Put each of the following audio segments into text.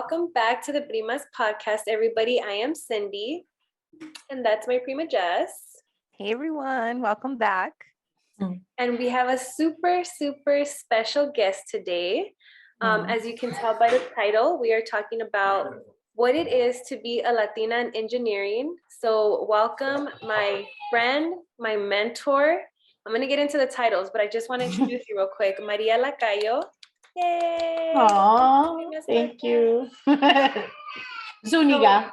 welcome back to the Primas Podcast, everybody. I am Cindy, and that's my prima Jess. Hey, everyone. Welcome back. And we have a super, super special guest today. As you can tell by the title, we are talking about what it is to be a Latina in engineering. So welcome my friend, my mentor. I'm going to get into the titles, but I just want to introduce you real quick. Maria Lacayo. Yay! Aww, thank you. Zuniga.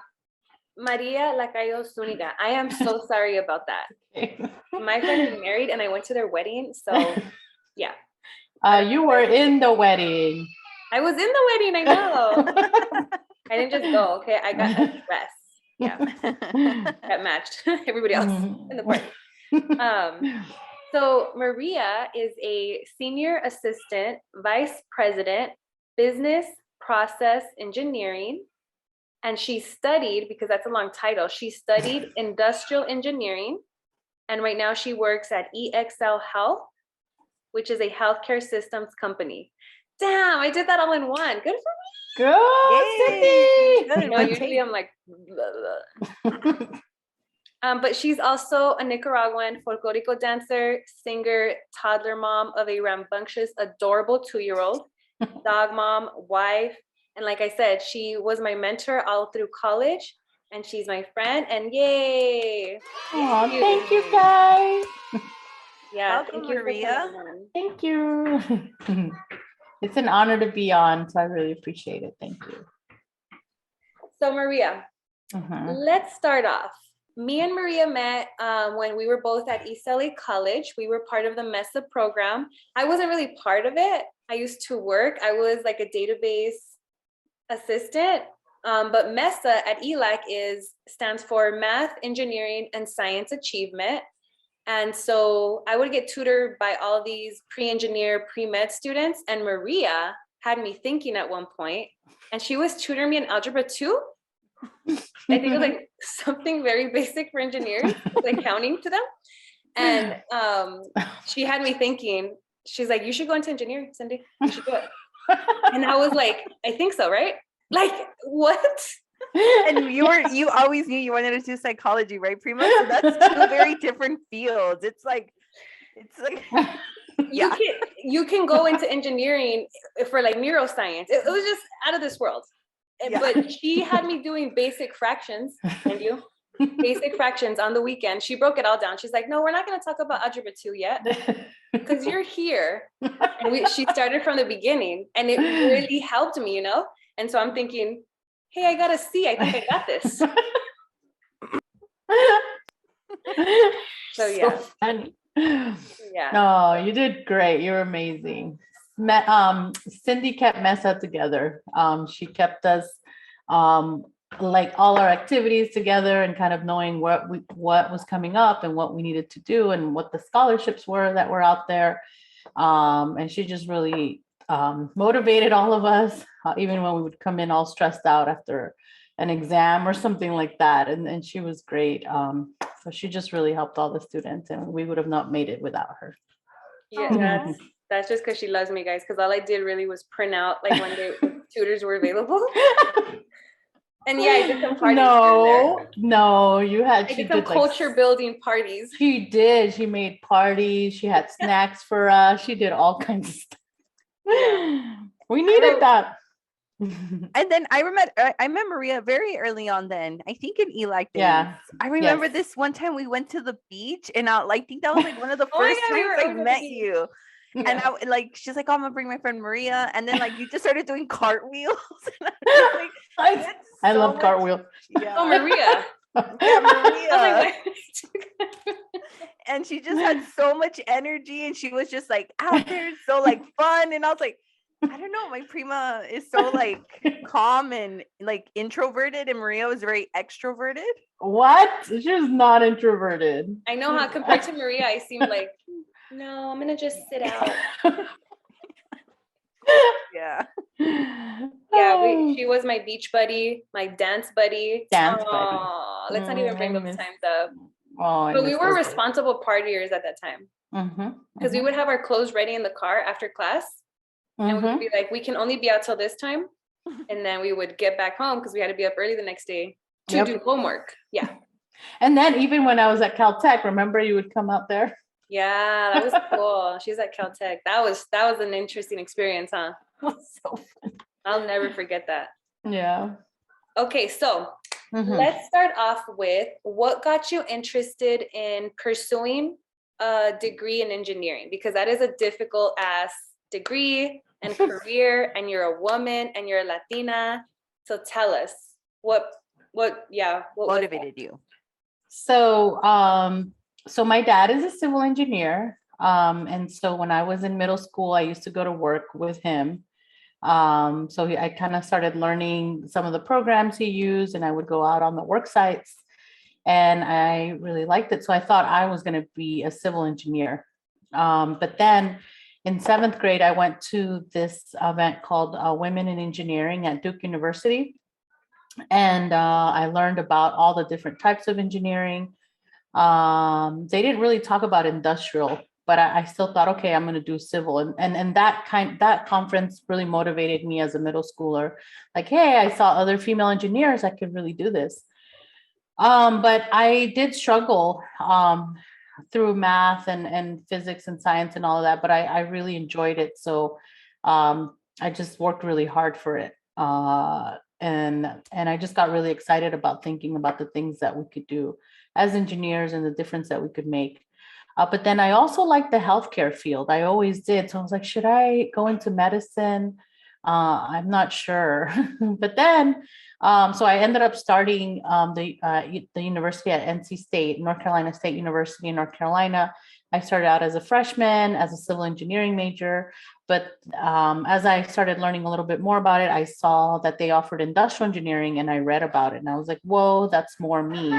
Maria Lacayo-Zuniga. I am so sorry about that. My friend is married and I went to their wedding. So yeah. You were in the wedding. I was in the wedding, I know. I didn't just go, okay? I got a dress. Yeah. That matched everybody else in the party. So Maria is a senior assistant vice president, business process engineering. And she studied, because that's a long title, she studied industrial engineering. And right now she works at EXL Health, which is a healthcare systems company. Damn, I did that all in one. Good for me. Good, Cindy. You know, usually I'm like, blah, blah. But she's also a Nicaraguan folklorico dancer, singer, toddler mom of a rambunctious, adorable 2-year-old, dog mom, wife. And like I said, she was my mentor all through college, and she's my friend. And yay! Oh, thank you, guys. Yeah, welcome, thank you, Maria. Thank you. It's an honor to be on, so I really appreciate it. Thank you. So Maria, let's start off. Me and Maria met when we were both at EXL College. We were part of the MESA program. I wasn't really part of it. I used to work. I was like a database assistant. But MESA at ELAC stands for Math, Engineering, and Science Achievement. And so I would get tutored by all these pre-engineer, pre-med students. And Maria had me thinking at one point, and she was tutoring me in Algebra 2. I think it was like something very basic for engineers, like counting to them. And she had me thinking, she's like, you should go into engineering, Cindy. You should do it. And I was like, I think so, right? Like, what? And you always knew you wanted to do psychology, right, Prima? So that's two very different fields. It's like yeah. You can go into engineering for like neuroscience. It was just out of this world. Yeah. But she had me doing basic fractions, and basic fractions on the weekend. She broke it all down. She's like, no, we're not going to talk about Algebra 2 yet because you're here. And she started from the beginning, and it really helped me, you know? And so I'm thinking, hey, I got a C. I think I got this. So yeah. So funny. Yeah. No, you did great. You're amazing. Cindy kept MESA together. She kept us like all our activities together and kind of knowing what was coming up and what we needed to do and what the scholarships were that were out there. And she just really motivated all of us, even when we would come in all stressed out after an exam or something like that. And she was great. So she just really helped all the students, and we would have not made it without her. Yeah, that's just because she loves me, guys, because all I did really was print out like when the tutors were available. And yeah, I did some parties. No, you had. I did some culture building parties. She did. She made parties. She had snacks for us. She did all kinds of stuff. Yeah. We needed that. And then I met Maria very early on then. I think in ELAC days. Yeah. I remember this one time we went to the beach, and I think that was like one of the first times I met you. Yeah. And I like, she's like, oh, I'm gonna bring my friend Maria. And then like you just started doing cartwheels. And I love cartwheels. Yeah. Oh, Maria. Yeah, Maria. And she just had so much energy, and she was just like out there, so like fun. And I was like, I don't know, my prima is so like calm and like introverted, and Maria was very extroverted. What? She was not introverted. I know how compared to Maria, I seem like, no, I'm gonna just sit out. Yeah. Yeah, she was my beach buddy, my dance buddy. Buddy. Let's not even bring those times up. Oh, but we were responsible partiers at that time. Because we would have our clothes ready in the car after class. And we would be like, we can only be out till this time. And then we would get back home because we had to be up early the next day to do homework. Yeah. And then even when I was at Caltech, remember you would come out there? Yeah, that was cool. She's at Caltech. That was an interesting experience, huh? So fun. I'll never forget that. Yeah. Okay, so let's start off with what got you interested in pursuing a degree in engineering, because that is a difficult ass degree and career, and you're a woman and you're a Latina. So tell us what motivated you? So, so my dad is a civil engineer. And so when I was in middle school, I used to go to work with him. I kind of started learning some of the programs he used, and I would go out on the work sites, and I really liked it. So I thought I was going to be a civil engineer. But then in 7th grade, I went to this event called Women in Engineering at Duke University. And I learned about all the different types of engineering. They didn't really talk about industrial, but I still thought, okay, I'm going to do civil. And that conference really motivated me as a middle schooler. Like, hey, I saw other female engineers. I could really do this. But I did struggle through math and physics and science and all of that, but I really enjoyed it. So I just worked really hard for it. And I just got really excited about thinking about the things that we could do as engineers and the difference that we could make. But then I also liked the healthcare field. I always did. So I was like, should I go into medicine? I'm not sure. But then, so I ended up starting the university at NC State, North Carolina State University in North Carolina. I started out as a freshman, as a civil engineering major. But as I started learning a little bit more about it, I saw that they offered industrial engineering, and I read about it. And I was like, whoa, that's more me,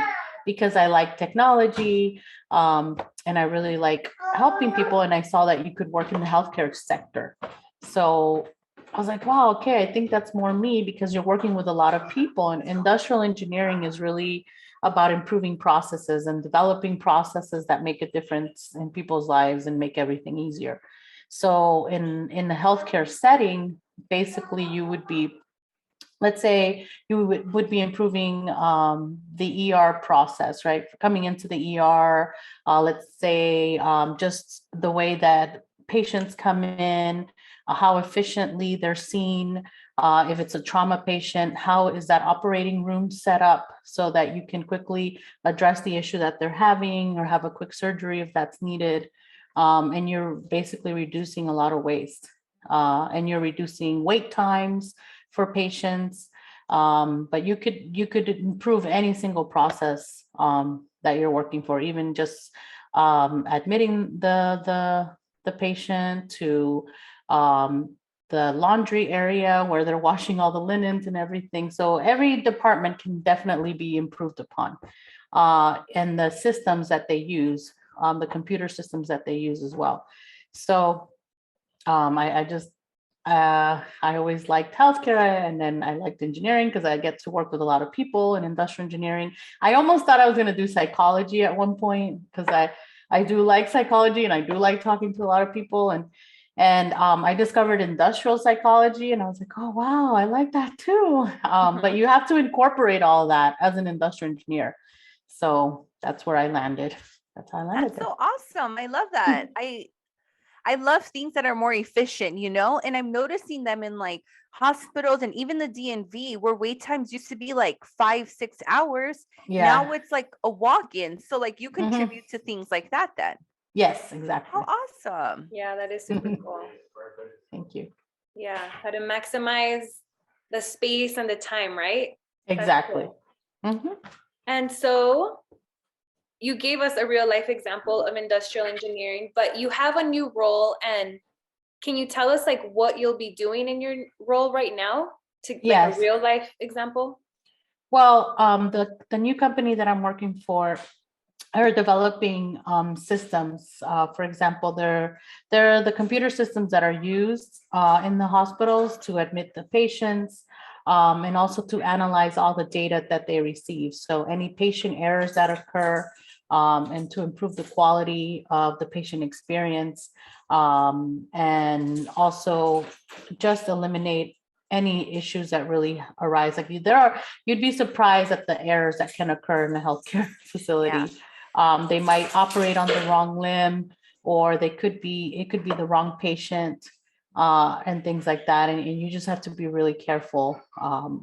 because I like technology and I really like helping people. And I saw that you could work in the healthcare sector. So I was like, wow, okay, I think that's more me, because you're working with a lot of people, and industrial engineering is really about improving processes and developing processes that make a difference in people's lives and make everything easier. So in the healthcare setting, basically you would be, let's say you would be improving the ER process, right? Coming into the ER, let's say just the way that patients come in, how efficiently they're seen. If it's a trauma patient, how is that operating room set up so that you can quickly address the issue that they're having, or have a quick surgery if that's needed. And you're basically reducing a lot of waste, and you're reducing wait times for patients. But you could improve any single process that you're working for, even just admitting the patient to the laundry area where they're washing all the linens and everything. So every department can definitely be improved upon. And the systems that they use, the computer systems that they use as well. So I always liked healthcare, and then I liked engineering because I get to work with a lot of people in industrial engineering. I almost thought I was going to do psychology at one point, because I do like psychology and I do like talking to a lot of people. And I discovered industrial psychology, and I was like, oh, wow, I like that too. But you have to incorporate all that as an industrial engineer. So that's where I landed. That's how I landed. That's so awesome. I love that. I love things that are more efficient, and I'm noticing them in like hospitals and even the DMV, where wait times used to be like 5-6 hours. Yeah. Now it's like a walk-in. So like you contribute to things like that then. Yes, exactly. How awesome. Yeah, that is super cool. Thank you. Yeah, how to maximize the space and the time, right? Exactly. Cool. And so you gave us a real life example of industrial engineering, but you have a new role. And can you tell us like what you'll be doing in your role right now, to like a real life example? Well, the new company that I'm working for are developing systems. For example, they're the computer systems that are used in the hospitals to admit the patients, and also to analyze all the data that they receive. So any patient errors that occur, and to improve the quality of the patient experience, and also just eliminate any issues that really arise. Like you'd be surprised at the errors that can occur in a healthcare facility. They might operate on the wrong limb, or it could be the wrong patient, and things like that. And you just have to be really careful,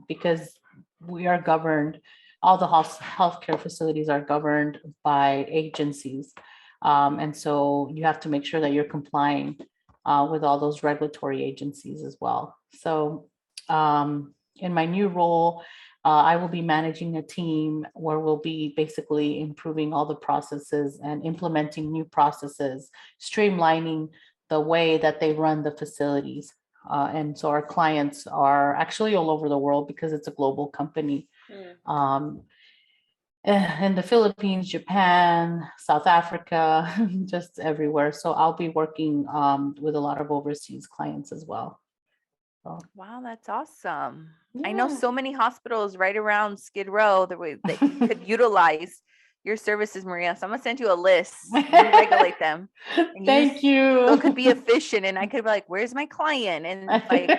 because we are governed, all the healthcare facilities are governed by agencies. And so you have to make sure that you're complying with all those regulatory agencies as well. So in my new role, I will be managing a team where we'll be basically improving all the processes and implementing new processes, streamlining the way that they run the facilities. And so our clients are actually all over the world because it's a global company. In the Philippines, Japan, South Africa, just everywhere. So I'll be working with a lot of overseas clients as well. So. Wow, that's awesome. Yeah. I know so many hospitals right around Skid Row that could utilize your services, Maria. So I'm gonna send you a list. You regulate them. Thank you. So it could be efficient, and I could be like, "Where's my client?" And like,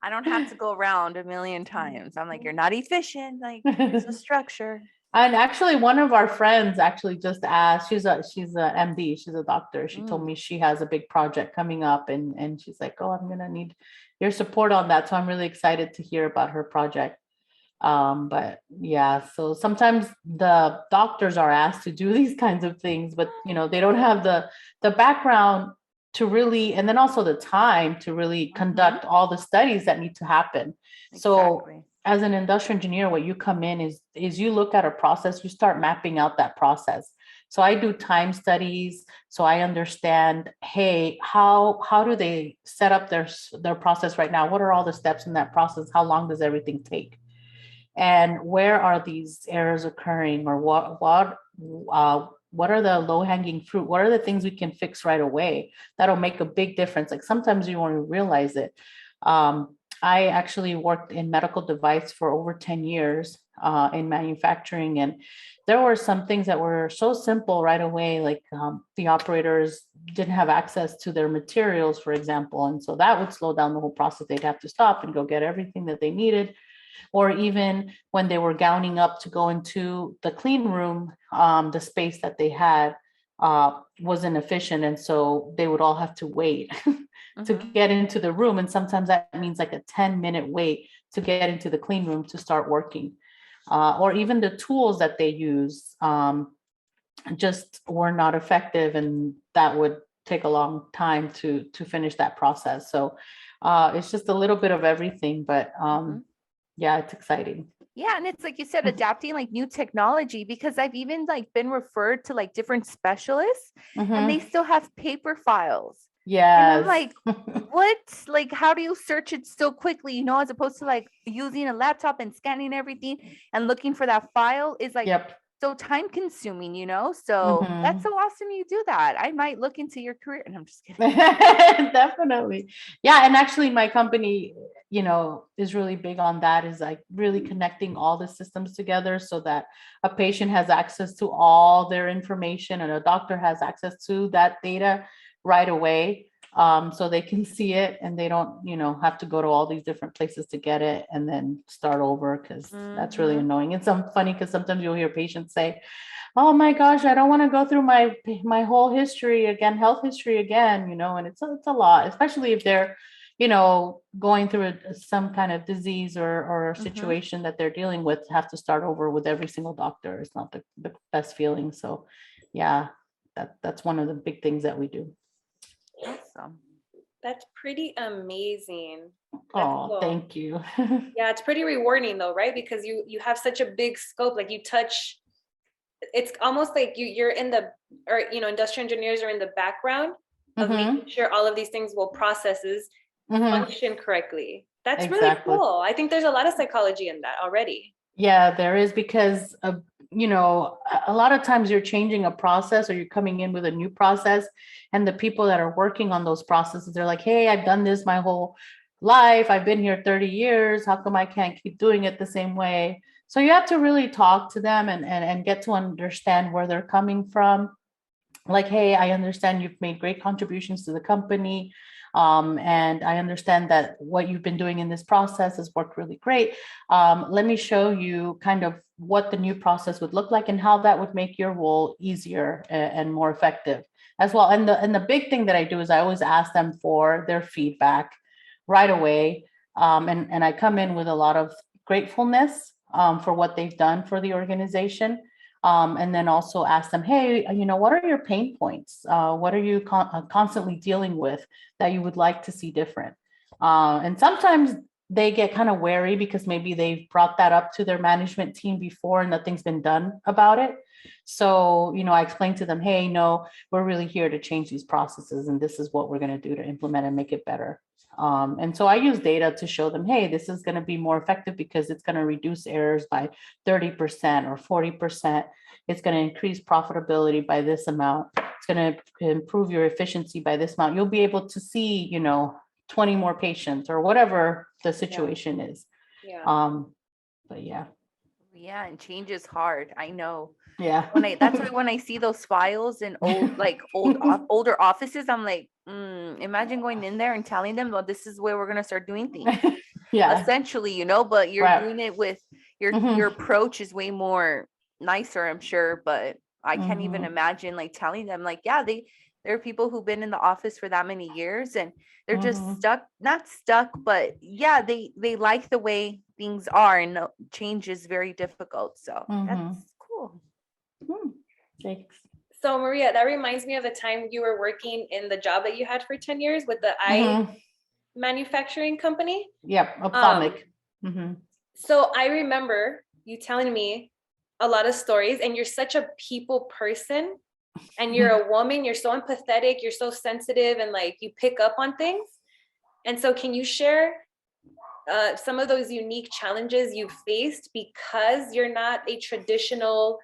I don't have to go around a million times. I'm like, "You're not efficient. Like, there's a structure." And actually, one of our friends actually just asked. She's a MD. She's a doctor. She told me she has a big project coming up, and she's like, "Oh, I'm gonna need your support on that." So I'm really excited to hear about her project. But yeah, so sometimes the doctors are asked to do these kinds of things, but they don't have the background to really, and then also the time to really conduct all the studies that need to happen. Exactly. So as an industrial engineer, what you come in is you look at a process, you start mapping out that process. So I do time studies, so I understand, hey, how do they set up their process right now? What are all the steps in that process? How long does everything take? And where are these errors occurring, or what are the low-hanging fruit? What are the things we can fix right away that'll make a big difference? Like sometimes you won't realize it. I actually worked in medical device for over 10 years in manufacturing, and there were some things that were so simple right away, like the operators didn't have access to their materials, for example, and so that would slow down the whole process. They'd have to stop and go get everything that they needed. Or even when they were gowning up to go into the clean room, the space that they had wasn't efficient. And so they would all have to wait to get into the room. And sometimes that means like a 10-minute wait to get into the clean room to start working. Or even the tools that they use just were not effective. And that would take a long time to finish that process. So it's just a little bit of everything, but yeah, it's exciting. Yeah. And it's like you said, adapting like new technology, because I've even like been referred to like different specialists and they still have paper files. Yeah. And I'm like, what? Like, how do you search it so quickly, as opposed to like using a laptop and scanning everything and looking for that file is like so time consuming, So that's so awesome you do that. I might look into your career, and I'm just kidding. Definitely. Yeah. And actually my company, is really big on that, is like really connecting all the systems together so that a patient has access to all their information and a doctor has access to that data right away. So they can see it and they don't, have to go to all these different places to get it and then start over, because that's really annoying. It's funny because sometimes you'll hear patients say, "Oh my gosh, I don't want to go through my whole history again, health history again," and it's a lot, especially if they're, going through some kind of disease or situation that they're dealing with, have to start over with every single doctor. It's not the best feeling. So yeah, that's one of the big things that we do. Awesome. That's pretty amazing. Oh, thank you. Yeah, it's pretty rewarding though, right? Because you have such a big scope, like you touch, it's almost like you're in industrial engineers are in the background of making sure all of these things processes function correctly. That's really cool. I think there's a lot of psychology in that already. Yeah, there is, because a lot of times you're changing a process or you're coming in with a new process, and the people that are working on those processes, they're like, "Hey, I've done this my whole life. I've been here 30 years. How come I can't keep doing it the same way?" So you have to really talk to them and get to understand where they're coming from. like, hey, I understand you've made great contributions to the company. And I understand that what you've been doing in this process has worked really great. Let me show you kind of what the new process would look like and how that would make your role easier and more effective as well. And the big thing that I do is I always ask them for their feedback right away. And I come in with a lot of gratefulness for what they've done for the organization. And then also ask them, hey, what are your pain points? What are you constantly dealing with that you would like to see different? And sometimes they get kind of wary because maybe they've brought that up to their management team before and nothing's been done about it. So, I explained to them, hey, no, we're really here to change these processes, and this is what we're going to do to implement and make it better. And so I use data to show them, hey, this is going to be more effective because it's going to reduce errors by 30% or 40%. It's going to increase profitability by this amount. It's going to improve your efficiency by this amount. You'll be able to see, 20 more patients or whatever the situation is. Yeah. But yeah. Yeah, and change is hard. I know. Yeah. That's why when I see those files in older offices, I'm like, imagine going in there and telling them, well, this is where we're gonna start doing things. Yeah. Essentially, but you're Right. doing it with your approach is way more nicer, I'm sure. But I can't even imagine like telling them, like, yeah, there are people who've been in the office for that many years and they're just not stuck, but yeah, they like the way things are, and change is very difficult. So that's cool. Thanks. So Maria, that reminds me of the time you were working in the job that you had for 10 years with the eye manufacturing company. Yep, ophthalmic. So I remember you telling me a lot of stories, and you're such a people person, and you're a woman, you're so empathetic, you're so sensitive, and like you pick up on things. And so can you share some of those unique challenges you faced because you're not a traditional,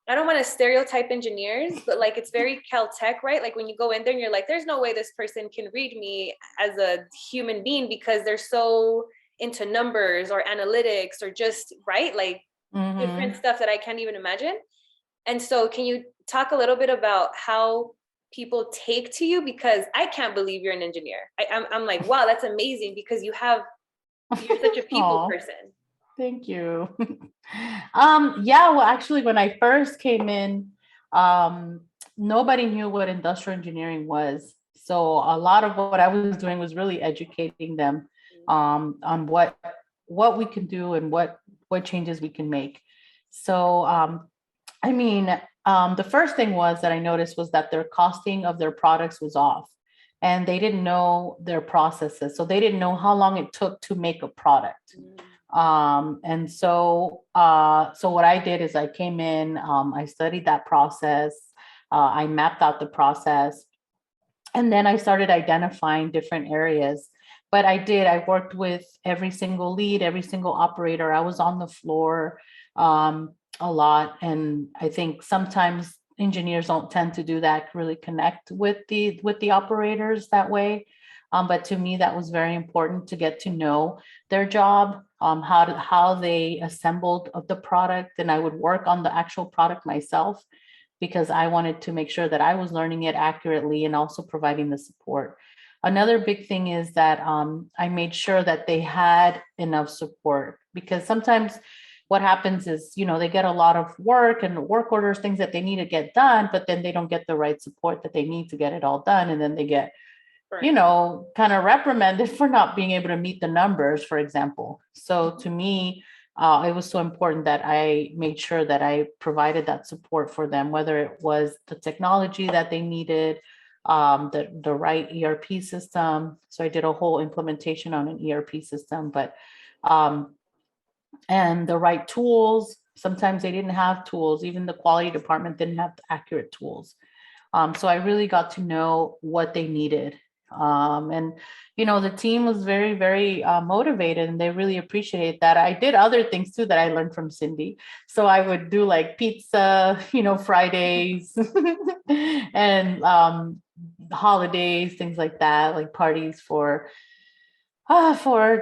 I don't want to stereotype engineers, but like it's very Caltech, right? Like when you go in there and you're like, there's no way this person can read me as a human being because they're so into numbers or analytics or just, right? Like different stuff that I can't even imagine. And so can you talk a little bit about how people take to you? Because I can't believe you're an engineer. I'm like, wow, that's amazing because you're such a people person. Thank you. Yeah, well, actually, when I first came in, nobody knew what industrial engineering was. So a lot of what I was doing was really educating them on what we can do and what changes we can make. So, the first thing was that I noticed was that their costing of their products was off, and they didn't know their processes. So they didn't know how long it took to make a product. And so what I did is I came in, I studied that process, I mapped out the process, and then I started identifying different areas. But I worked with every single lead, every single operator. I was on the floor a lot. And I think sometimes engineers don't tend to do that, really connect with the operators that way. But to me, that was very important to get to know their job, how they assembled the product. And I would work on the actual product myself because I wanted to make sure that I was learning it accurately and also providing the support. Another big thing is that I made sure that they had enough support, because sometimes what happens is, they get a lot of work and work orders, things that they need to get done, but then they don't get the right support that they need to get it all done. And then they get, kind of reprimanded for not being able to meet the numbers, for example. So to me, it was so important that I made sure that I provided that support for them, whether it was the technology that they needed, the right ERP system. So I did a whole implementation on an ERP system, but and the right tools. Sometimes they didn't have tools. Even the quality department didn't have accurate tools. So I really got to know what they needed. And the team was very, very motivated, and they really appreciate that. I did other things too that I learned from Cindy. So I would do like pizza, Fridays and holidays, things like that, like parties for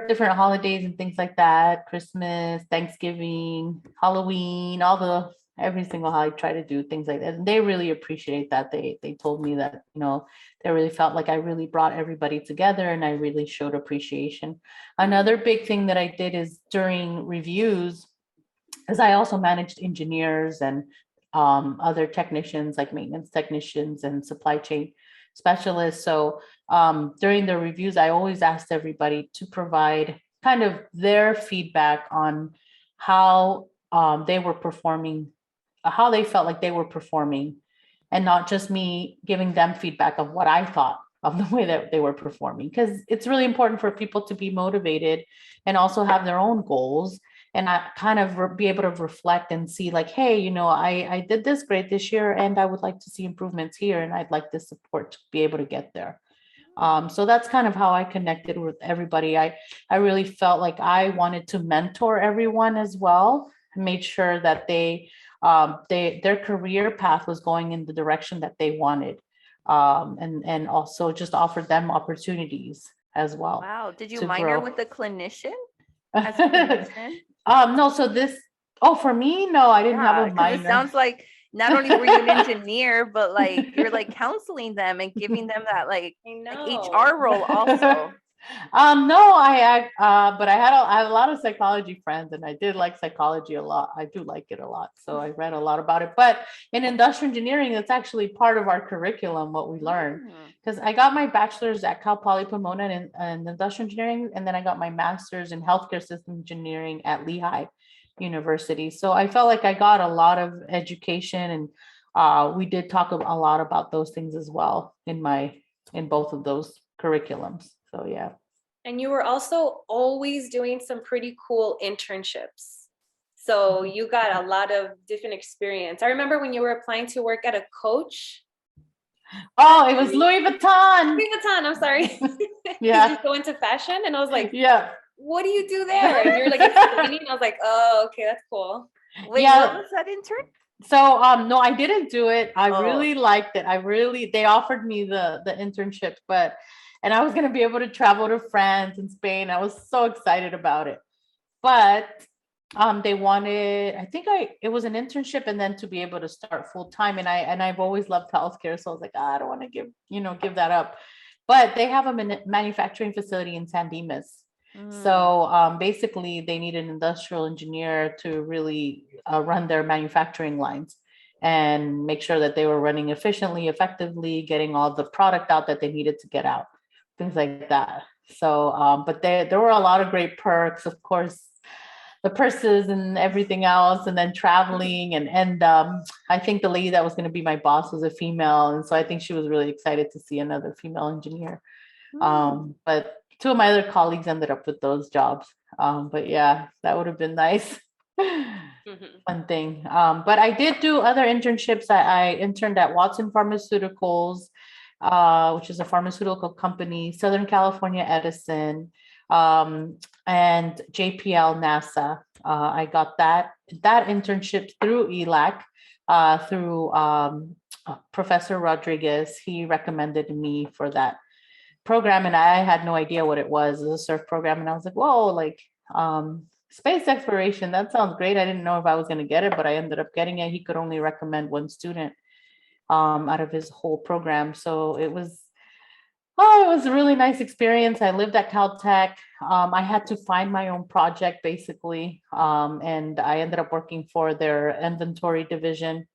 different holidays and things like that, Christmas, Thanksgiving, Halloween, all the every single how I try to do things like that. And they really appreciate that. They told me that, they really felt like I really brought everybody together and I really showed appreciation. Another big thing that I did is during reviews, because I also managed engineers and other technicians like maintenance technicians and supply chain specialists. So during the reviews, I always asked everybody to provide kind of their feedback on how they were performing, how they felt like they were performing, and not just me giving them feedback of what I thought of the way that they were performing. Because it's really important for people to be motivated and also have their own goals. And I kind of be able to reflect and see like, hey, I did this great this year and I would like to see improvements here. And I'd like this support to be able to get there. So that's kind of how I connected with everybody. I really felt like I wanted to mentor everyone as well, made sure that their career path was going in the direction that they wanted. And also just offered them opportunities as well. Wow. Did you minor with a clinician? As a clinician? No, for me, no, I didn't have a minor. It sounds like not only were you an engineer, but like you're like counseling them and giving them that like HR role also. No, but I have a lot of psychology friends and I did like psychology a lot. I do like it a lot. So I read a lot about it, but in industrial engineering, it's actually part of our curriculum, what we learn. Because I got my bachelor's at Cal Poly Pomona in industrial engineering. And then I got my master's in healthcare system engineering at Lehigh University. So I felt like I got a lot of education and we did talk a lot about those things as well in both of those curriculums. So, yeah. And you were also always doing some pretty cool internships. So you got a lot of different experience. I remember when you were applying to work at a Coach. Oh, it was Louis Vuitton. Louis Vuitton, I'm sorry. Yeah. You go into fashion and I was like, yeah. What do you do there? And you're like explaining. I was like, oh, okay, that's cool. Wait, what was that intern? So no, I didn't do it. I really liked it. They offered me the internship, and I was going to be able to travel to France and Spain. I was so excited about it. But they wanted, it was an internship and then to be able to start full time. And I've always loved healthcare. So I was like, I don't want to give that up. But they have a manufacturing facility in San Dimas. So basically they need an industrial engineer to really run their manufacturing lines and make sure that they were running efficiently, effectively, getting all the product out that they needed to get out, things like that. So, but there were a lot of great perks, of course, the purses and everything else, and then traveling. And I think the lady that was going to be my boss was a female. And so I think she was really excited to see another female engineer. But two of my other colleagues ended up with those jobs. But yeah, that would have been nice. Fun thing. But I did do other internships. I interned at Watson Pharmaceuticals, which is a pharmaceutical company, Southern California Edison, and JPL NASA. I got that internship through ELAC, through Professor Rodriguez. He recommended me for that program, and I had no idea what it was. It was a surf program, and I was like, whoa, like space exploration, that sounds great. I didn't know if I was going to get it, but I ended up getting it. He could only recommend one student out of his whole program. So it was a really nice experience. I lived at Caltech. I had to find my own project basically. And I ended up working for their inventory division,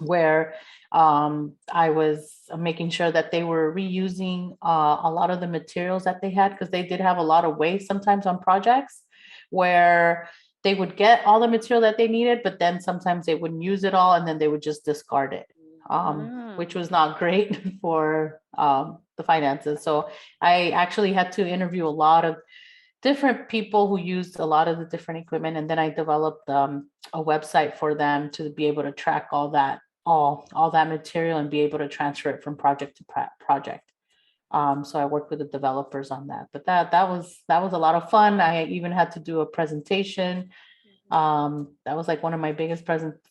where I was making sure that they were reusing a lot of the materials that they had, because they did have a lot of waste sometimes on projects where they would get all the material that they needed, but then sometimes they wouldn't use it all and then they would just discard it, which was not great for the finances. So I actually had to interview a lot of different people who used a lot of the different equipment. And then I developed a website for them to be able to track all that material and be able to transfer it from project to project. So I worked with the developers on that, but that was a lot of fun. I even had to do a presentation. That was like one of my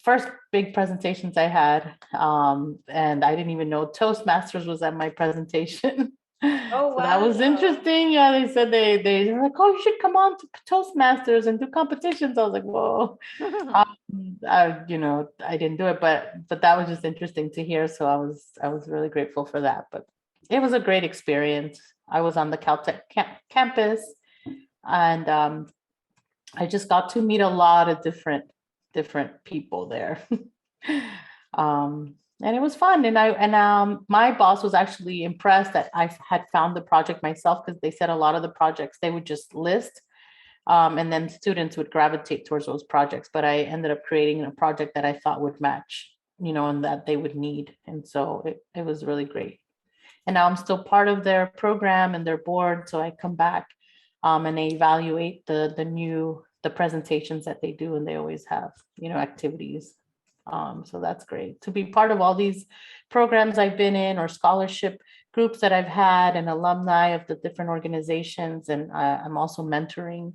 first big presentations I had. And I didn't even know Toastmasters was at my presentation. Oh, So that was wow. interesting. Yeah, they said they were like, oh, you should come on to Toastmasters and do competitions. I was like, whoa. I didn't do it, but that was just interesting to hear. So I was really grateful for that. But it was a great experience. I was on the Caltech campus, and I just got to meet a lot of different people there. And it was fun. And my boss was actually impressed that I had found the project myself, because they said a lot of the projects they would just list, and then students would gravitate towards those projects. But I ended up creating a project that I thought would match, and that they would need. And so it was really great. And now I'm still part of their program and their board. So I come back, and they evaluate the presentations that they do, and they always have, activities. So that's great to be part of all these programs I've been in, or scholarship groups that I've had, and alumni of the different organizations. And I'm also mentoring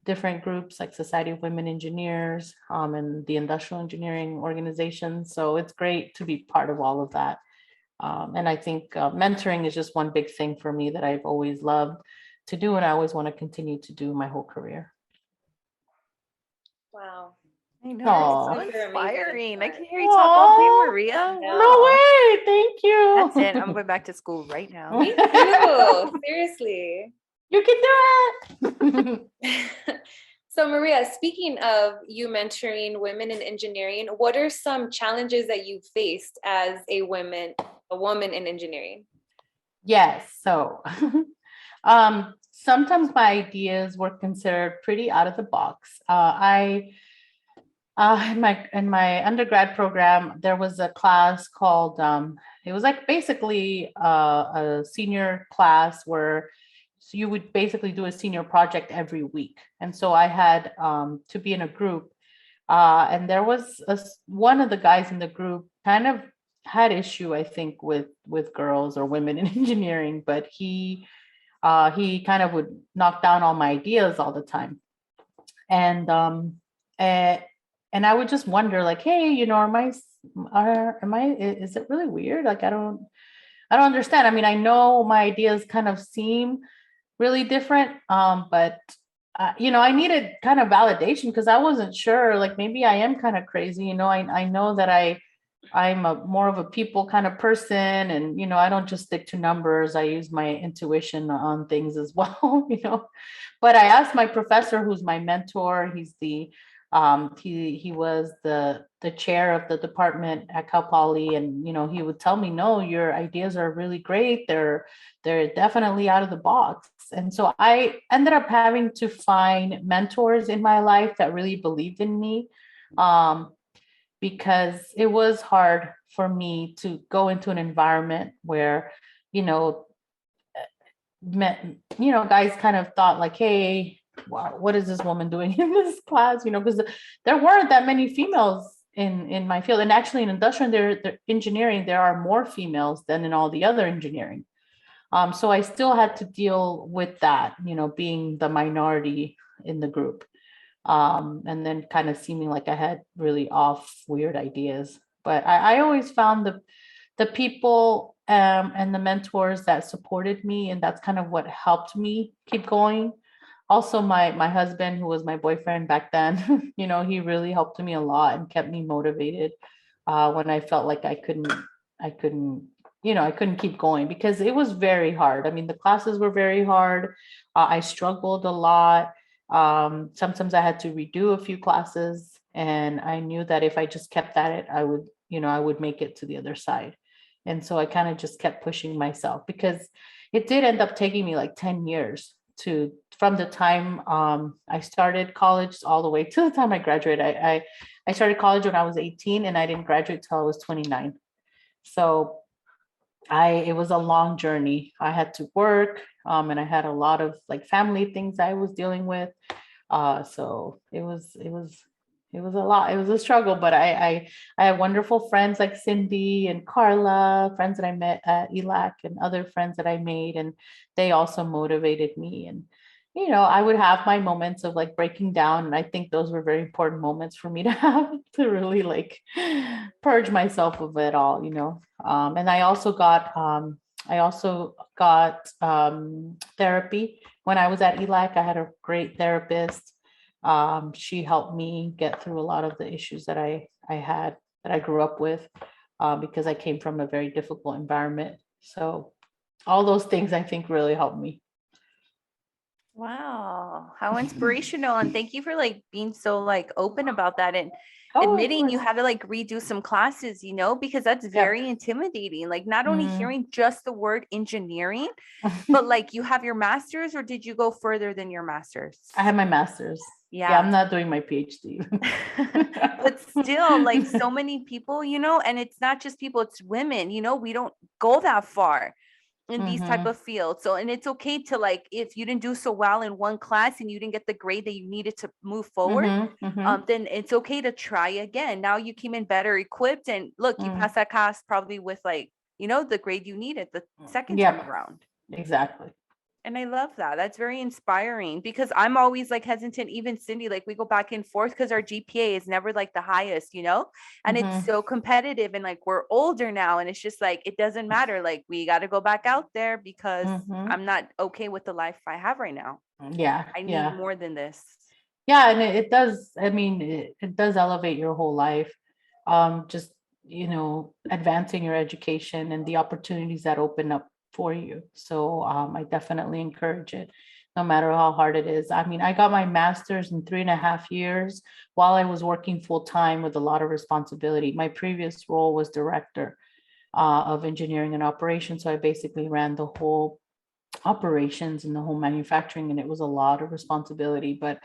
different groups like Society of Women Engineers, and the industrial engineering organizations. So it's great to be part of all of that. And I think mentoring is just one big thing for me that I've always loved to do, and I always want to continue to do my whole career. Wow. I know, Aww. it's so inspiring. I can hear you talk all day, Maria. No way. Thank you. That's it. I'm going back to school right now. Me too. Seriously. You can do it. So Maria, speaking of you mentoring women in engineering, what are some challenges that you faced as a woman in engineering? Yes. So sometimes my ideas were considered pretty out of the box. In my undergrad program, there was a class called, it was like basically a senior class where you would basically do a senior project every week. And so I had to be in a group, and there was one of the guys in the group kind of had issue, I think, with girls or women in engineering, but he kind of would knock down all my ideas all the time. And I would just wonder, like, hey, is it really weird? Like, I don't understand. I mean, I know my ideas kind of seem really different, but I needed kind of validation, because I wasn't sure, like, maybe I am kind of crazy. I know that I'm more of a people kind of person, and I don't just stick to numbers. I use my intuition on things as well. But I asked my professor, who's my mentor. He's he was the chair of the department at Cal Poly, and he would tell me, no, your ideas are really great. They're definitely out of the box. And so I ended up having to find mentors in my life that really believed in me, because it was hard for me to go into an environment where guys kind of thought like, hey, wow, what is this woman doing in this class? Because there weren't that many females in my field. And actually in industrial engineering, there are more females than in all the other engineering. So I still had to deal with that, being the minority in the group. And then kind of seeming like I had really weird ideas. But I always found the people and the mentors that supported me, and that's kind of what helped me keep going. Also, my husband, who was my boyfriend back then, he really helped me a lot and kept me motivated when I felt like I couldn't keep going, because it was very hard. I mean, the classes were very hard. I struggled a lot. Sometimes I had to redo a few classes, and I knew that if I just kept at it, I would make it to the other side. And so I kind of just kept pushing myself, because it did end up taking me like 10 years from the time I started college all the way to the time I graduated. I started college when I was 18, and I didn't graduate till I was 29. So it was a long journey. I had to work, and I had a lot of like family things I was dealing with. So it was a lot. It was a struggle, but I had wonderful friends like Cindy and Carla, friends that I met at ELAC, and other friends that I made, and they also motivated me. And I would have my moments of like breaking down, and I think those were very important moments for me to have, to really like purge myself of it all. And I also got I also got therapy. When I was at ELAC, I had a great therapist. She helped me get through a lot of the issues that I had, that I grew up with, because I came from a very difficult environment. So all those things I think really helped me. Wow, how inspirational. And thank you for like being so like open about that and Oh, admitting you had to like redo some classes, because that's very intimidating. Like not only hearing just the word engineering, but like you have your master's, or did you go further than your master's? I have my master's. Yeah, I'm not doing my PhD. But still, like so many people, and it's not just people, it's women, we don't go that far in these type of fields. So, and it's okay to like, if you didn't do so well in one class and you didn't get the grade that you needed to move forward, then it's okay to try again. Now you came in better equipped, and look, you passed that class probably with like, the grade you needed the second time around. Exactly. And I love that. That's very inspiring, because I'm always like hesitant, even Cindy, like we go back and forth because our GPA is never like the highest, and it's so competitive, and like we're older now, and it's just like, it doesn't matter. Like we got to go back out there because I'm not okay with the life I have right now. Yeah. I need more than this. Yeah. And it does, I mean, it does elevate your whole life. Just, advancing your education and the opportunities that open up for you. So I definitely encourage it, no matter how hard it is. I mean, I got my master's in 3.5 years while I was working full time with a lot of responsibility. My previous role was director of engineering and operations. So I basically ran the whole operations and the whole manufacturing, and it was a lot of responsibility. But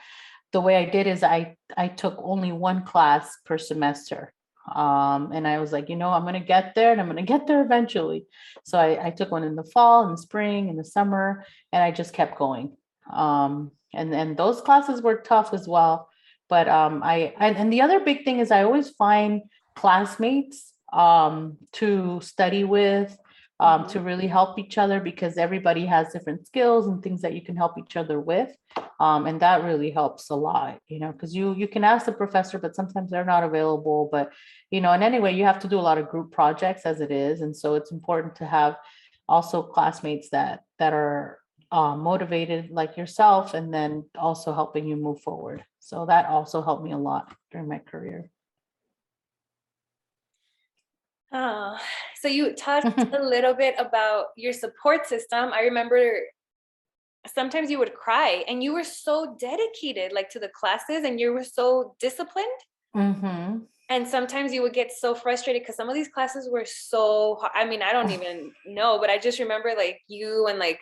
the way I did is I took only one class per semester. And I was like, I'm going to get there, and I'm going to get there eventually. So I took one in the fall, in the spring, in the summer, and I just kept going. And those classes were tough as well. But and the other big thing is I always find classmates to study with, to really help each other, because everybody has different skills and things that you can help each other with. And that really helps a lot, because you can ask the professor, but sometimes they're not available. But, and anyway, you have to do a lot of group projects as it is. And so it's important to have also classmates that are motivated like yourself, and then also helping you move forward. So that also helped me a lot during my career. So you talked a little bit about your support system. I remember sometimes you would cry, and you were so dedicated like to the classes, and you were so disciplined. And sometimes you would get so frustrated because some of these classes were so hard. I mean, I don't even know, but I just remember like you and like,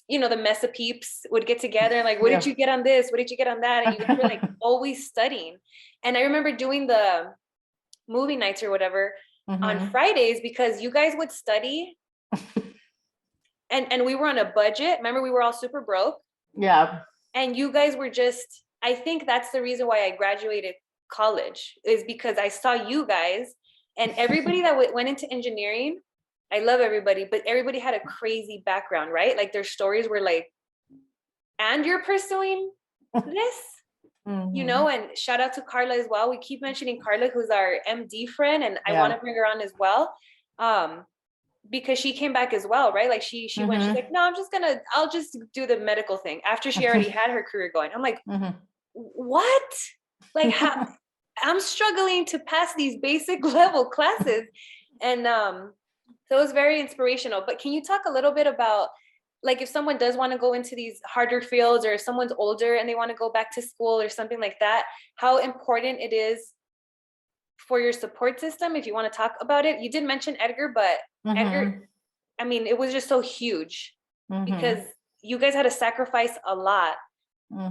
the MESA peeps would get together and like, what did you get on this? What did you get on that? And you were like always studying. And I remember doing the movie nights or whatever on Fridays, because you guys would study and we were on a budget. Remember, we were all super broke. Yeah. And you guys were just, I think that's the reason why I graduated college, is because I saw you guys, and everybody that went into engineering, I love everybody, but everybody had a crazy background, right? Like their stories were like, and you're pursuing this? And shout out to Carla as well. We keep mentioning Carla, who's our MD friend, and I want to bring her on as well, because she came back as well, right? Like she went, she's like, no, I'll just do the medical thing after she already had her career going. I'm like, what? Like how? I'm struggling to pass these basic level classes. And so it was very inspirational. But can you talk a little bit about, like, if someone does want to go into these harder fields, or if someone's older and they want to go back to school or something like that, how important it is for your support system, if you want to talk about it? You did mention Edgar, but Edgar, I mean, it was just so huge because you guys had to sacrifice a lot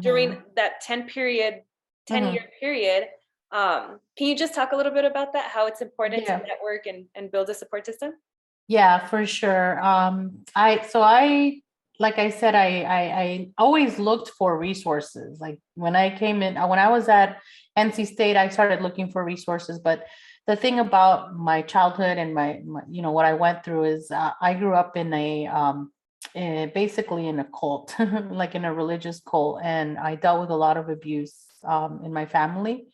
during that 10-year period. Can you just talk a little bit about that, how it's important to network and build a support system? Yeah, for sure. Like I said, I always looked for resources. Like when I was at NC State, I started looking for resources. But the thing about my childhood and my what I went through is I grew up in basically in a cult, like in a religious cult, and I dealt with a lot of abuse in my family.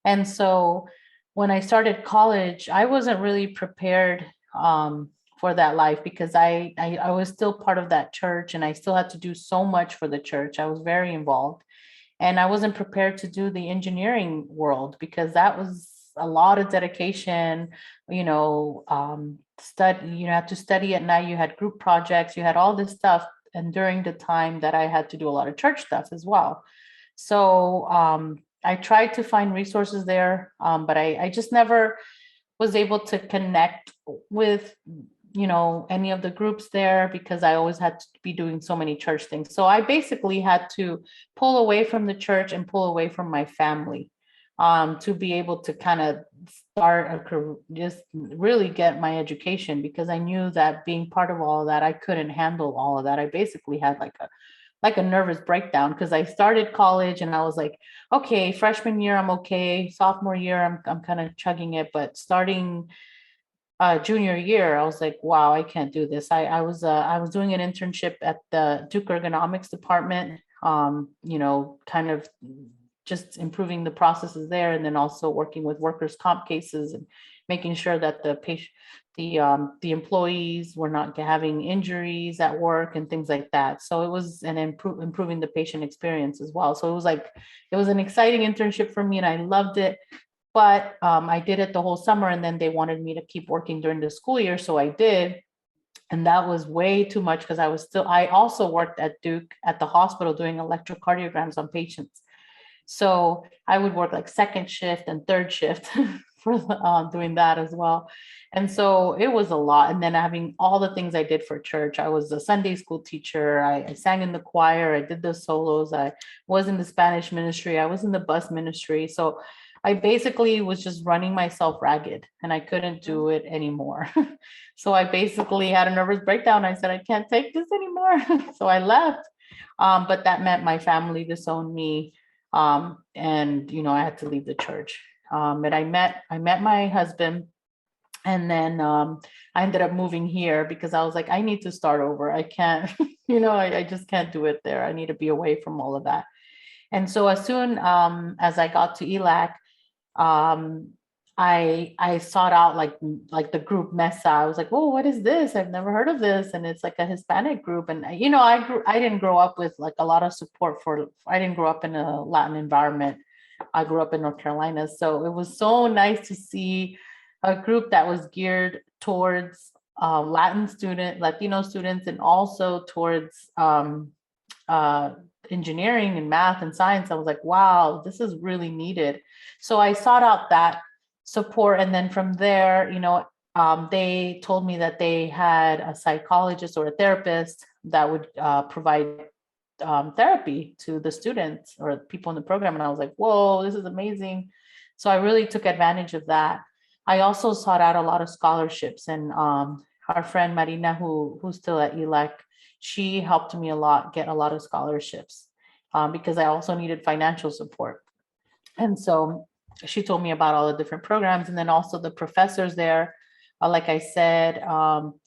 And so when I started college, I wasn't really prepared for that life, because I was still part of that church and I still had to do so much for the church. I was very involved, and I wasn't prepared to do the engineering world because that was a lot of dedication, study, you have to study at night, you had group projects, you had all this stuff. And during the time that I had to do a lot of church stuff as well. So I tried to find resources there, but I just never was able to connect with, any of the groups there because I always had to be doing so many church things. So I basically had to pull away from the church and pull away from my family to be able to kind of start a career, just really get my education, because I knew that being part of all of that, I couldn't handle all of that. I basically had like a nervous breakdown because I started college and I was like, okay, freshman year, I'm okay. Sophomore year, I'm kind of chugging it. But starting junior year, I was like, wow, I can't do this. I was doing an internship at the Duke ergonomics department, kind of just improving the processes there, and then also working with workers' comp cases and making sure that the patient, the employees were not having injuries at work and things like that. So it was improving the patient experience as well. So it was an exciting internship for me and I loved it. But I did it the whole summer, and then they wanted me to keep working during the school year. So I did. And that was way too much because I also worked at Duke at the hospital doing electrocardiograms on patients. So I would work like second shift and third shift for doing that as well. And so it was a lot. And then having all the things I did for church, I was a Sunday school teacher. I sang in the choir. I did the solos. I was in the Spanish ministry. I was in the bus ministry. So I basically was just running myself ragged and I couldn't do it anymore. So I basically had a nervous breakdown. I said, I can't take this anymore. So I left. But that meant my family disowned me. And I had to leave the church. And I met my husband, and then I ended up moving here because I was like, I need to start over. I can't, I just can't do it there. I need to be away from all of that. And so as soon as I got to ELAC, I sought out like the group MESA. I was like, oh, what is this? I've never heard of this. And it's like a Hispanic group. And I didn't grow up with like a lot of support I didn't grow up in a Latin environment. I grew up in North Carolina. So it was so nice to see a group that was geared towards Latino students, and also towards engineering and math and science. I was like, wow, this is really needed. So I sought out that support. And then from there, they told me that they had a psychologist or a therapist that would provide therapy to the students or people in the program. And I was like, whoa, this is amazing. So I really took advantage of that. I also sought out a lot of scholarships, and our friend Marina, who's still at ELAC, she helped me a lot, get a lot of scholarships because I also needed financial support. And so she told me about all the different programs, and then also the professors there, like I said,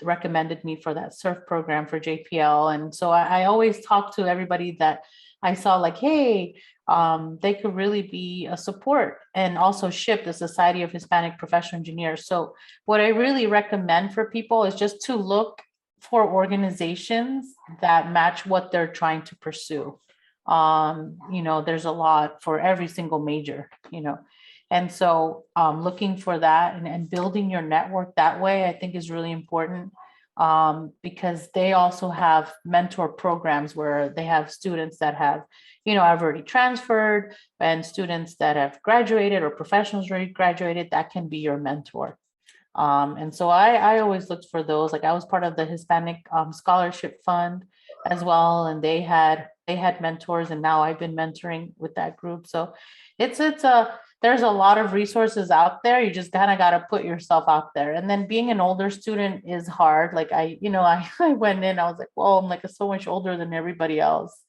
recommended me for that surf program for JPL. And so I always talk to everybody that I saw like, hey, they could really be a support. And also SHIP, the Society of Hispanic Professional Engineers. So what I really recommend for people is just to look for organizations that match what they're trying to pursue. There's a lot for every single major, and so looking for that and building your network that way, I think is really important, because they also have mentor programs where they have students that have, have already transferred, and students that have graduated, or professionals already graduated, that can be your mentor. And so I always looked for those. Like I was part of the Hispanic Scholarship Fund as well, and they had mentors, and now I've been mentoring with that group. So there's a lot of resources out there. You just kind of got to put yourself out there. And then being an older student is hard. Like I went in, I was like, whoa, I'm like so much older than everybody else.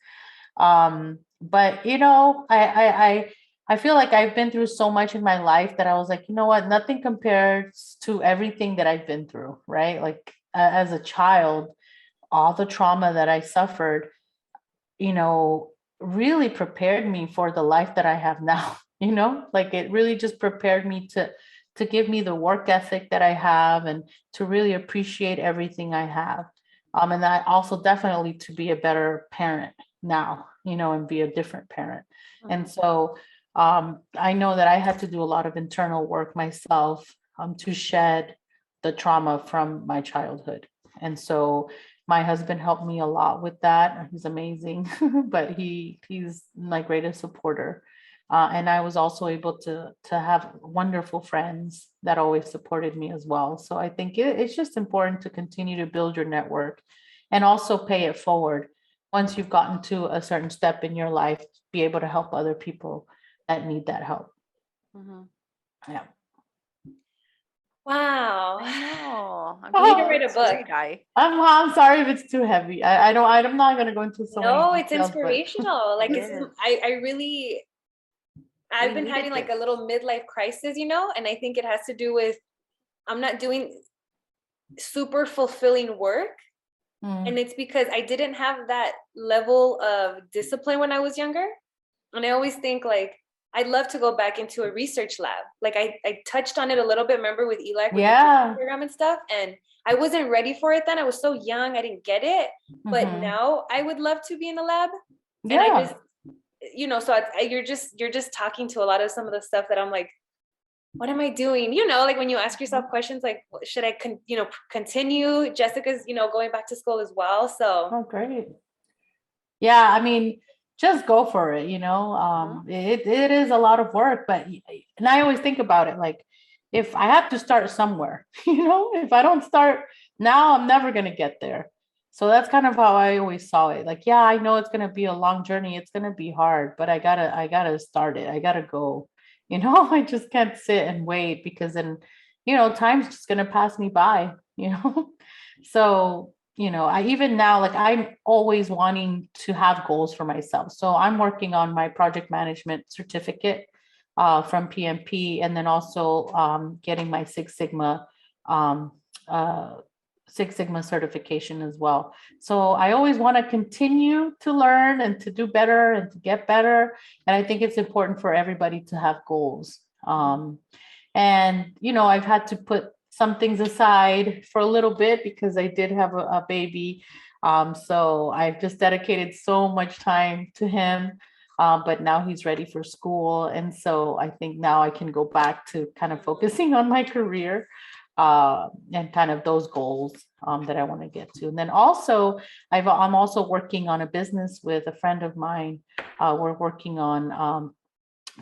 But I feel like I've been through so much in my life that I was like, you know what, nothing compares to everything that I've been through, right? Like as a child, all the trauma that I suffered, really prepared me for the life that I have now, like it really just prepared me to to give me the work ethic that I have and to really appreciate everything I have. And that also definitely to be a better parent now, and be a different parent. And so I know that I had to do a lot of internal work myself to shed the trauma from my childhood. And so my husband helped me a lot with that. He's amazing, but he's my greatest supporter. And I was also able to have wonderful friends that always supported me as well. So I think it's just important to continue to build your network and also pay it forward. Once you've gotten to a certain step in your life, be able to help other people that need that help. Yeah. Wow. I know. You need to write a book. I'm sorry if it's too heavy. I'm not going to go into so many details. No, it's inspirational. Like I've been having like a little midlife crisis, and I think it has to do with I'm not doing super fulfilling work. And it's because I didn't have that level of discipline when I was younger. And I always think like, I'd love to go back into a research lab. Like I touched on it a little bit, remember with Eli, with the program and stuff. And I wasn't ready for it then. I was so young, I didn't get it. But now I would love to be in a lab. And I just, so you're just talking to a lot of some of the stuff that I'm like, what am I doing? Like when you ask yourself questions like, should I continue? Jessica's, going back to school as well. So. Oh, great. Yeah. I mean, just go for it. It is a lot of work, and I always think about it, like if I have to start somewhere, if I don't start now, I'm never going to get there. So that's kind of how I always saw it. Like, yeah, I know it's going to be a long journey. It's going to be hard, but I gotta start it. I gotta go. I just can't sit and wait because then, time's just going to pass me by, So, I even now, like I'm always wanting to have goals for myself. So I'm working on my project management certificate from PMP, and then also getting my Six Sigma certification as well. So I always want to continue to learn and to do better and to get better. And I think it's important for everybody to have goals. And, I've had to put some things aside for a little bit because I did have a baby. So I've just dedicated so much time to him. But now he's ready for school. And so I think now I can go back to kind of focusing on my career. And kind of those goals that I want to get to. And then also, I'm also working on a business with a friend of mine. We're working on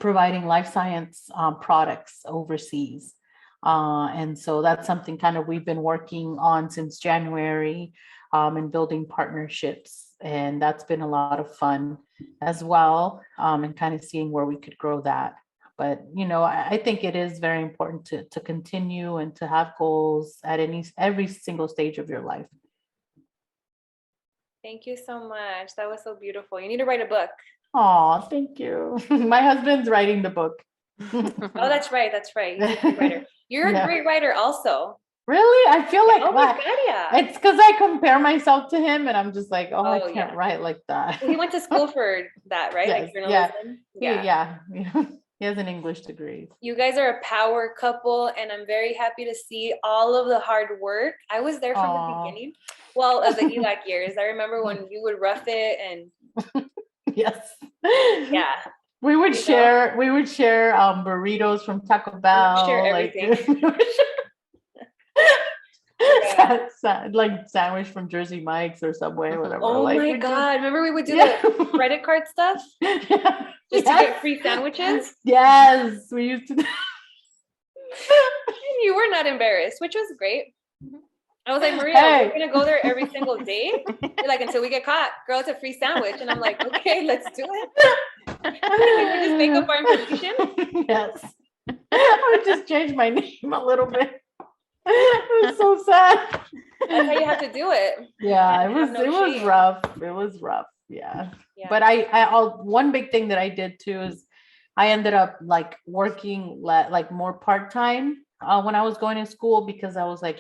providing life science products overseas. And so that's something kind of we've been working on since January and building partnerships. And that's been a lot of fun as well, and kind of seeing where we could grow that. But, I think it is very important to continue and to have goals at every single stage of your life. Thank you so much. That was so beautiful. You need to write a book. Oh, thank you. My husband's writing the book. Oh, that's right. You're a great writer. You're a great writer also. Really? I feel like yeah. It's because I compare myself to him and I'm just like, I can't write like that. Well, he went to school for that, right? Yes, like journalism. Yeah. He has an English degree. You guys are a power couple, and I'm very happy to see all of the hard work. I was there from the beginning. Well, of the ELAC years. I remember when you would rough it and yes. Yeah. We would share burritos from Taco Bell. Share everything. Like sandwich from Jersey Mike's or Subway or whatever. Oh my God. Remember we would do the credit card stuff? Just to get free sandwiches? Yes. We used to. You were not embarrassed, which was great. I was like, Maria, we're going to go there every single day. You're like, until we get caught. Girl, it's a free sandwich. And I'm like, okay, let's do it. We would just make up our information. Yes. I would just change my name a little bit. It was so sad. That's how you have to do it. Yeah, it was rough. It was rough. Yeah. But one big thing that I did too is I ended up like working like more part-time when I was going to school, because I was like,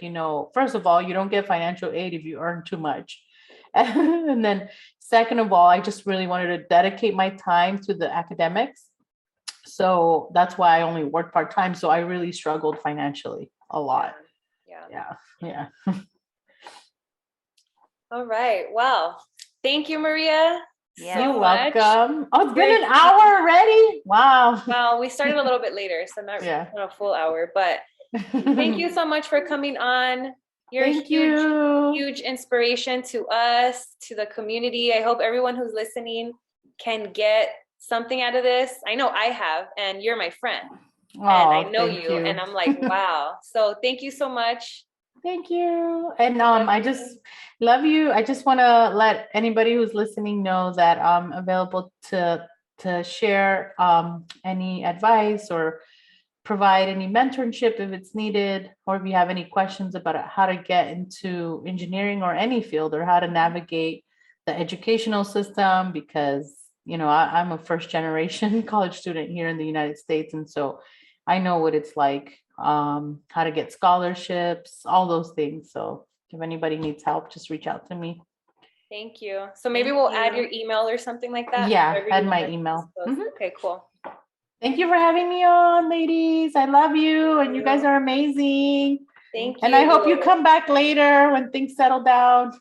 first of all, you don't get financial aid if you earn too much. And then second of all, I just really wanted to dedicate my time to the academics. So that's why I only worked part-time. So I really struggled financially a lot. Yeah. All right. Well, thank you, Maria. Yeah. You're welcome. Oh, it's been an hour already. Wow. Well, we started a little bit later, so not a full hour, but thank you so much for coming on. You're a huge inspiration to us, to the community. I hope everyone who's listening can get something out of this. I know I have, and you're my friend. And I know you, and I'm like, wow. So thank you so much. Thank you. And I just love you. I just want to let anybody who's listening know that I'm available to share any advice or provide any mentorship if it's needed, or if you have any questions about how to get into engineering or any field, or how to navigate the educational system, because, you know, I'm a first generation college student here in the United States. And so I know what it's like, how to get scholarships, all those things. So if anybody needs help, just reach out to me. Thank you. So maybe we'll add your email or something like that. Yeah, add my email. Okay, cool. Thank you for having me on, ladies. I love you, and you guys are amazing. Thank you. And I hope you come back later when things settle down.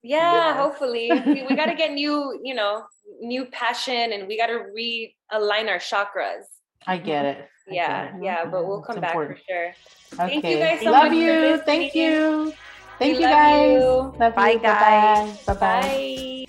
Yeah, hopefully. We got to get new passion, and we got to realign our chakras. I get it. Yeah, but we'll come back for sure. Okay. Thank you guys so much. Love you. Thank you. Thank you guys. Love Bye, you. guys. Bye-bye. Bye.